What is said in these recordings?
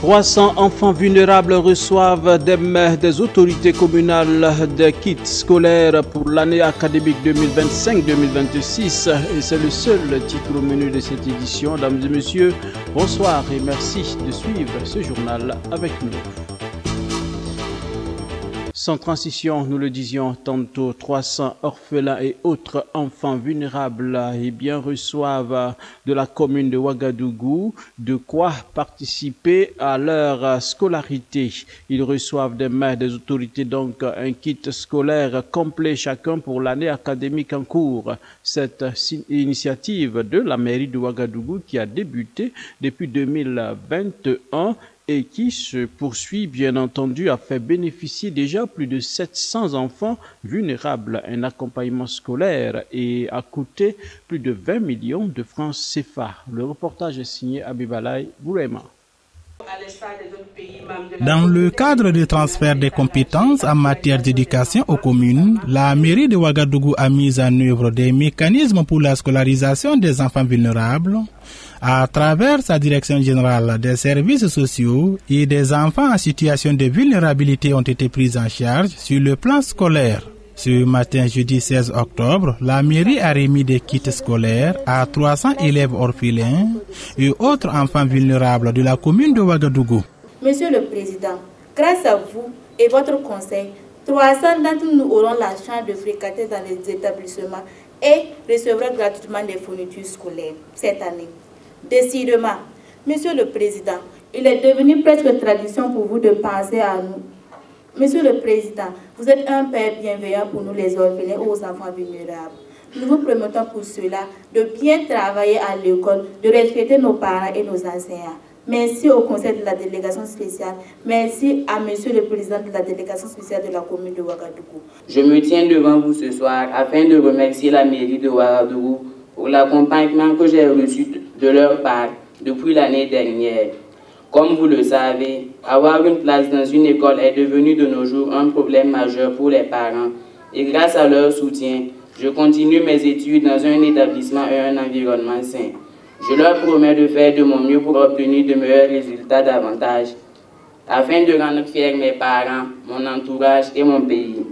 300 enfants vulnérables reçoivent des autorités communales des kits scolaires pour l'année académique 2025-2026 et c'est le seul titre au menu de cette édition. Mesdames et messieurs, bonsoir et merci de suivre ce journal avec nous. Sans transition, nous le disions tantôt, 300 orphelins et autres enfants vulnérables reçoivent de la commune de Ouagadougou de quoi participer à leur scolarité. Ils reçoivent des mains des autorités donc un kit scolaire complet chacun pour l'année académique en cours. Cette initiative de la mairie de Ouagadougou qui a débuté depuis 2021 et qui se poursuit, bien entendu, a fait bénéficier déjà plus de 700 enfants vulnérables un accompagnement scolaire et a coûté plus de 20 millions de francs CFA. Le reportage est signé Abibalaï Bourema. Dans le cadre du transfert des compétences en matière d'éducation aux communes, la mairie de Ouagadougou a mis en œuvre des mécanismes pour la scolarisation des enfants vulnérables à travers sa direction générale des services sociaux et des enfants en situation de vulnérabilité ont été pris en charge sur le plan scolaire. Ce matin, jeudi 16 octobre, la mairie a remis des kits scolaires à 300 élèves orphelins et autres enfants vulnérables de la commune de Ouagadougou. Monsieur le Président, grâce à vous et votre conseil, 300 d'entre nous auront la chance de fréquenter dans les établissements et recevront gratuitement des fournitures scolaires cette année. Décidément, Monsieur le Président, il est devenu presque tradition pour vous de penser à nous. Monsieur le Président, vous êtes un père bienveillant pour nous les orphelins et aux enfants vulnérables. Nous vous promettons pour cela de bien travailler à l'école, de respecter nos parents et nos enseignants. Merci au conseil de la délégation spéciale. Merci à Monsieur le Président de la délégation spéciale de la commune de Ouagadougou. Je me tiens devant vous ce soir afin de remercier la mairie de Ouagadougou pour l'accompagnement que j'ai reçu de leur part depuis l'année dernière. Comme vous le savez, avoir une place dans une école est devenu de nos jours un problème majeur pour les parents. Et grâce à leur soutien, je continue mes études dans un établissement et un environnement sain. Je leur promets de faire de mon mieux pour obtenir de meilleurs résultats davantage, afin de rendre fiers mes parents, mon entourage et mon pays.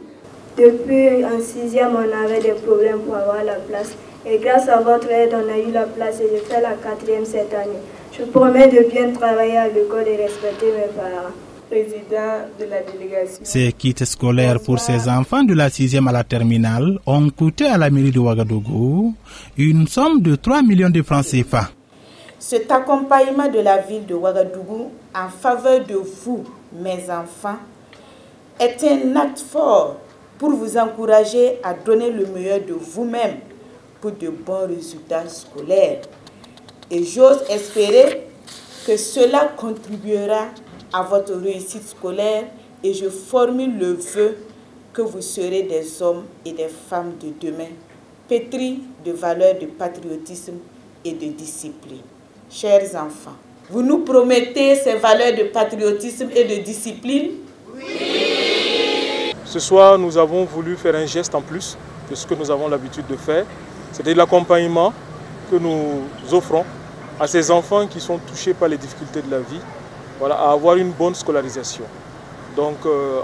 Depuis en 6e, on avait des problèmes pour avoir la place. Et grâce à votre aide, on a eu la place et je fais la 4e cette année. Je promets de bien travailler à l'école et respecter mes parents. Président de la délégation. Ces kits scolaires pour ces enfants de la 6e à la terminale ont coûté à la mairie de Ouagadougou une somme de 3 millions de francs CFA. Cet accompagnement de la ville de Ouagadougou en faveur de vous, mes enfants, est un acte fort pour vous encourager à donner le meilleur de vous-même pour de bons résultats scolaires. Et j'ose espérer que cela contribuera à votre réussite scolaire et je formule le vœu que vous serez des hommes et des femmes de demain, pétris de valeurs de patriotisme et de discipline. Chers enfants, vous nous promettez ces valeurs de patriotisme et de discipline? Oui! Ce soir, nous avons voulu faire un geste en plus de ce que nous avons l'habitude de faire. C'est l'accompagnement que nous offrons à ces enfants qui sont touchés par les difficultés de la vie, voilà, à avoir une bonne scolarisation. Donc,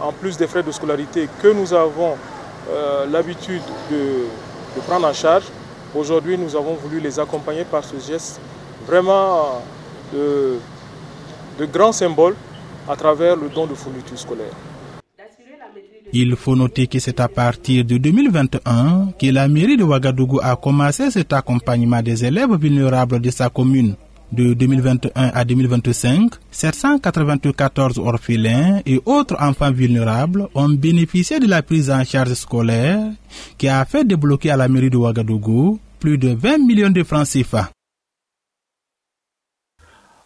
en plus des frais de scolarité que nous avons l'habitude de prendre en charge, aujourd'hui, nous avons voulu les accompagner par ce geste vraiment de grand symbole à travers le don de fournitures scolaires. Il faut noter que c'est à partir de 2021 que la mairie de Ouagadougou a commencé cet accompagnement des élèves vulnérables de sa commune. De 2021 à 2025, 794 orphelins et autres enfants vulnérables ont bénéficié de la prise en charge scolaire qui a fait débloquer à la mairie de Ouagadougou plus de 20 millions de francs CFA.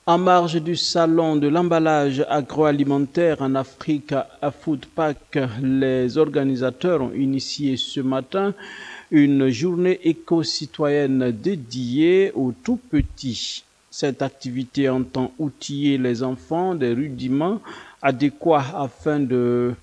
En marge du salon de l'emballage agroalimentaire en Afrique à Foodpack, les organisateurs ont initié ce matin une journée éco-citoyenne dédiée aux tout-petits. Cette activité entend outiller les enfants des rudiments adéquats afin de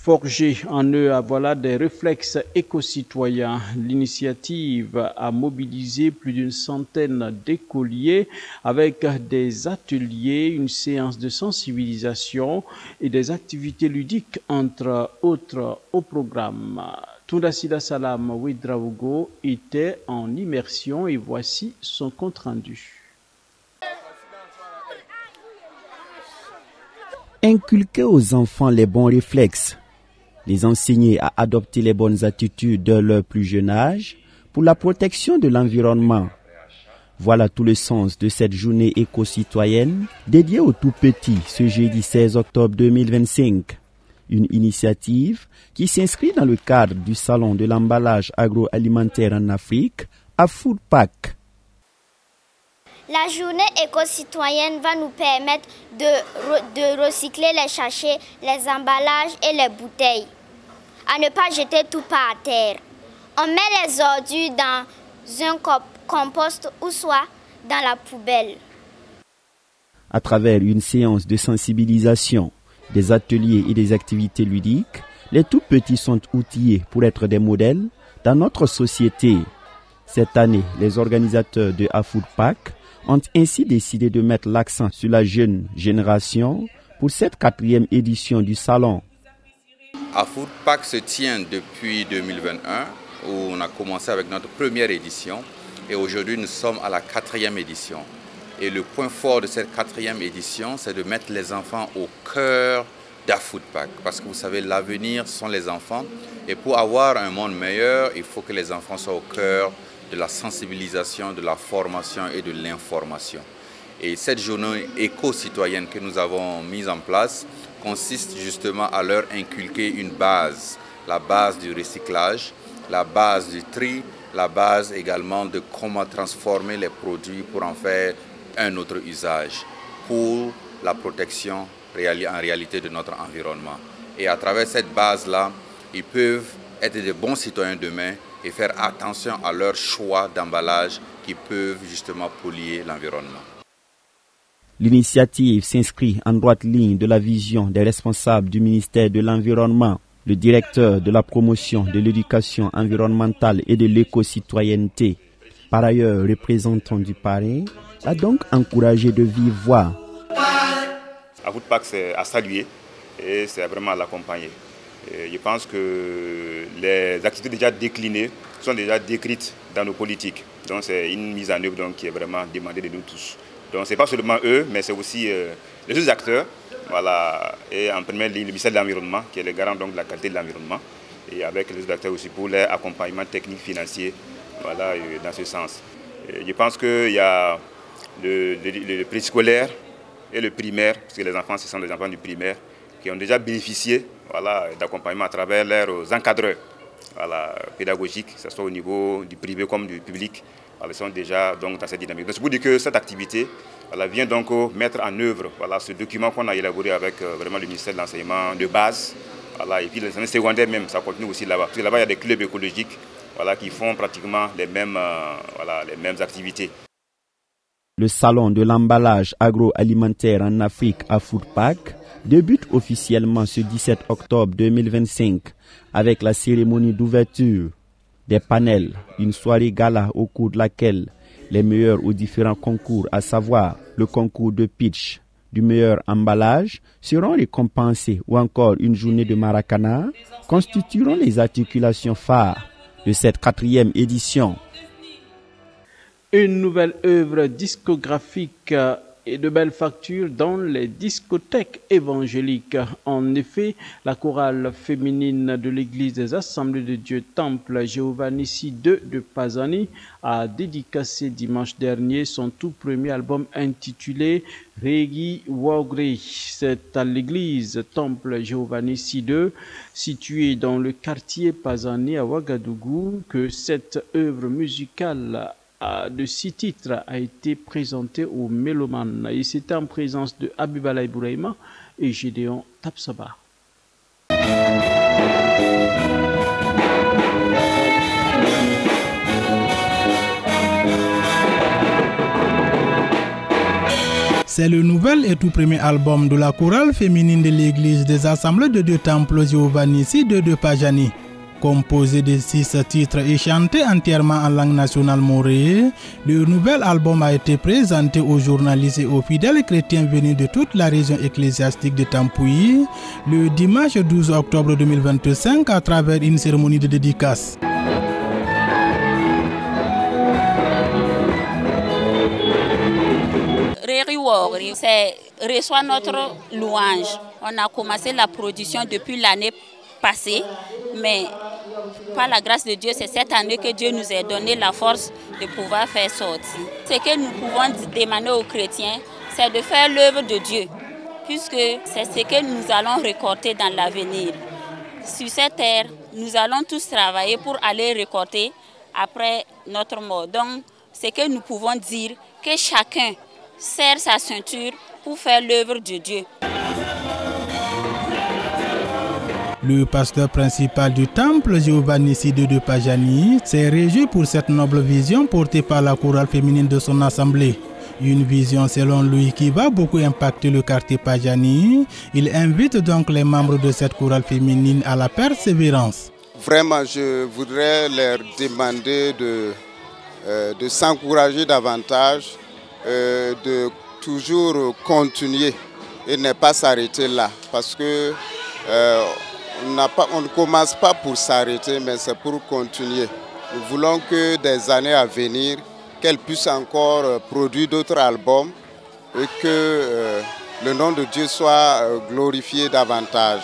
Forger en eux voilà, des réflexes éco-citoyens. L'initiative a mobilisé plus d'une centaine d'écoliers avec des ateliers, une séance de sensibilisation et des activités ludiques entre autres au programme. Tundasida Salam Ouedraogo était en immersion et voici son compte-rendu. Inculquer aux enfants les bons réflexes, les enseigner à adopter les bonnes attitudes dès leur plus jeune âge pour la protection de l'environnement. Voilà tout le sens de cette journée éco-citoyenne dédiée aux tout-petits ce jeudi 16 octobre 2025. Une initiative qui s'inscrit dans le cadre du Salon de l'emballage agroalimentaire en Afrique à Foodpack. La journée éco-citoyenne va nous permettre de recycler les sachets, les emballages et les bouteilles. À ne pas jeter tout par terre. On met les ordures dans un compost ou soit dans la poubelle. À travers une séance de sensibilisation, des ateliers et des activités ludiques, les tout-petits sont outillés pour être des modèles dans notre société. Cette année, les organisateurs de Foodpack ont ainsi décidé de mettre l'accent sur la jeune génération pour cette 4e édition du salon. Foodpack se tient depuis 2021 où on a commencé avec notre première édition et aujourd'hui nous sommes à la 4e édition. Et le point fort de cette 4e édition, c'est de mettre les enfants au cœur d'Foodpack parce que vous savez, l'avenir sont les enfants et pour avoir un monde meilleur, il faut que les enfants soient au cœur de la sensibilisation, de la formation et de l'information. Et cette journée éco-citoyenne que nous avons mise en place consiste justement à leur inculquer une base, la base du recyclage, la base du tri, la base également de comment transformer les produits pour en faire un autre usage, pour la protection en réalité de notre environnement. Et à travers cette base-là, ils peuvent être de bons citoyens demain et faire attention à leurs choix d'emballage qui peuvent justement polluer l'environnement. L'initiative s'inscrit en droite ligne de la vision des responsables du ministère de l'Environnement. Le directeur de la promotion de l'éducation environnementale et de l'éco-citoyenneté, par ailleurs représentant du parrain, a donc encouragé de vive voix. Foodpack, c'est à saluer et c'est vraiment à l'accompagner. Je pense que les activités déjà déclinées sont déjà décrites dans nos politiques. Donc c'est une mise en œuvre donc, qui est vraiment demandée de nous tous. Donc ce n'est pas seulement eux, mais c'est aussi les autres acteurs. Voilà, et en première ligne, le ministère de l'Environnement, qui est le garant donc, de la qualité de l'environnement, et avec les autres acteurs aussi pour l'accompagnement technique, financier, voilà, dans ce sens. Et je pense qu'il y a le préscolaire et le primaire, parce que les enfants, ce sont des enfants du primaire, qui ont déjà bénéficié voilà, d'accompagnement à travers leurs encadreurs voilà, pédagogiques, que ce soit au niveau du privé comme du public. Ils sont déjà donc, dans cette dynamique. Donc, c'est pour dire que cette activité voilà, vient donc mettre en œuvre voilà, ce document qu'on a élaboré avec vraiment le ministère de l'Enseignement de base. Voilà, et puis les enseignements secondaires même, ça continue aussi là-bas. Parce que là-bas, il y a des clubs écologiques voilà, qui font pratiquement les mêmes activités. Le salon de l'emballage agroalimentaire en Afrique à Foodpack débute officiellement ce 17 octobre 2025 avec la cérémonie d'ouverture. Des panels, une soirée gala au cours de laquelle les meilleurs aux différents concours, à savoir le concours de pitch du meilleur emballage, seront récompensés ou encore une journée de maracana, constitueront les articulations phares de cette 4e édition. Une nouvelle œuvre discographique et de belles factures dans les discothèques évangéliques. En effet, la chorale féminine de l'Église des Assemblées de Dieu Temple Jéhovah Nissi II de Pazani a dédicacé dimanche dernier son tout premier album intitulé Regi Wogri. C'est à l'église Temple Jéhovah Nissi II, située dans le quartier Pazani à Ouagadougou, que cette œuvre musicale de 6 titres a été présenté aux mélomanes. Et c'était en présence de Abibala Ibouraïma et Gédéon Tapsaba. C'est le nouvel et tout premier album de la chorale féminine de l'église des Assemblées de Dieu Temple Jéhovah Nissi de Pajani. Composé de 6 titres et chanté entièrement en langue nationale morée, le nouvel album a été présenté aux journalistes et aux fidèles chrétiens venus de toute la région ecclésiastique de Tampuy le dimanche 12 octobre 2025 à travers une cérémonie de dédicace. Reçoit notre louange. On a commencé la production depuis l'année passée, mais par la grâce de Dieu, c'est cette année que Dieu nous a donné la force de pouvoir faire sortir. Ce que nous pouvons demander aux chrétiens, c'est de faire l'œuvre de Dieu, puisque c'est ce que nous allons récolter dans l'avenir. Sur cette terre, nous allons tous travailler pour aller récolter après notre mort. Donc, ce que nous pouvons dire, que chacun serre sa ceinture pour faire l'œuvre de Dieu. Le pasteur principal du temple, Jéhovah Nissi de Pajani, s'est réjoui pour cette noble vision portée par la chorale féminine de son assemblée. Une vision selon lui qui va beaucoup impacter le quartier Pajani. Il invite donc les membres de cette chorale féminine à la persévérance. Vraiment, je voudrais leur demander de s'encourager davantage, de toujours continuer et ne pas s'arrêter là. Parce que on ne commence pas pour s'arrêter, mais c'est pour continuer. Nous voulons que des années à venir, qu'elle puisse encore produire d'autres albums et que le nom de Dieu soit glorifié davantage.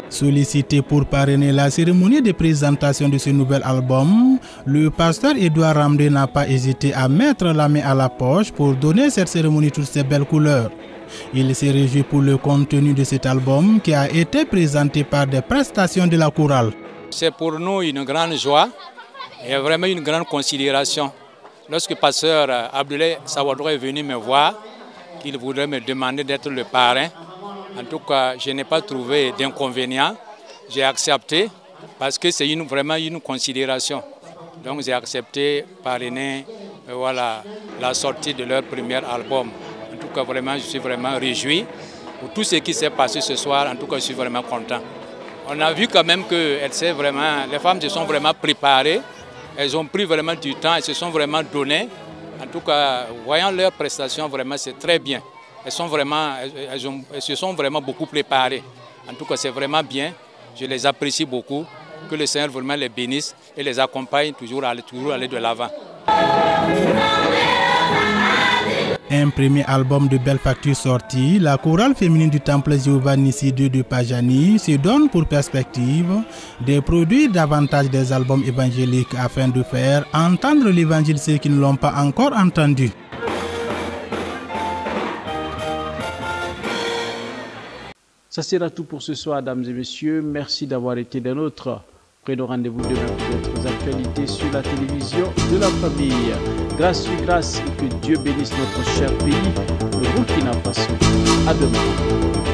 Sollicité pour parrainer la cérémonie de présentation de ce nouvel album, le pasteur Edouard Ramdé n'a pas hésité à mettre la main à la poche pour donner cette cérémonie toutes ses belles couleurs. Il s'est réjoui pour le contenu de cet album qui a été présenté par des prestations de la chorale. C'est pour nous une grande joie et vraiment une grande considération. Lorsque le pasteur Abdoulaye Sawadro est venu me voir, il voudrait me demander d'être le parrain. En tout cas, je n'ai pas trouvé d'inconvénient. J'ai accepté parce que c'est vraiment une considération. Donc j'ai accepté parrainer la sortie de leur premier album. En tout cas, vraiment, je suis vraiment réjoui pour tout ce qui s'est passé ce soir. En tout cas, je suis vraiment content. On a vu quand même que les femmes se sont vraiment préparées. Elles ont pris vraiment du temps, elles se sont vraiment données. En tout cas, voyant leurs prestations, vraiment, c'est très bien. Elles se sont vraiment beaucoup préparées. En tout cas, c'est vraiment bien. Je les apprécie beaucoup. Que le Seigneur vraiment les bénisse et les accompagne toujours à aller de l'avant. Un premier album de belle facture sorti, la chorale féminine du temple Jéhovah Nissi de Pajani se donne pour perspective de produire davantage des albums évangéliques afin de faire entendre l'évangile ceux qui ne l'ont pas encore entendu. Ça sera tout pour ce soir, mesdames et messieurs. Merci d'avoir été des nôtres. Prenons rendez-vous demain pour d'autres actualités sur la télévision de la famille. Grâce sur grâce et que Dieu bénisse notre cher pays, le Burkina Faso. À demain.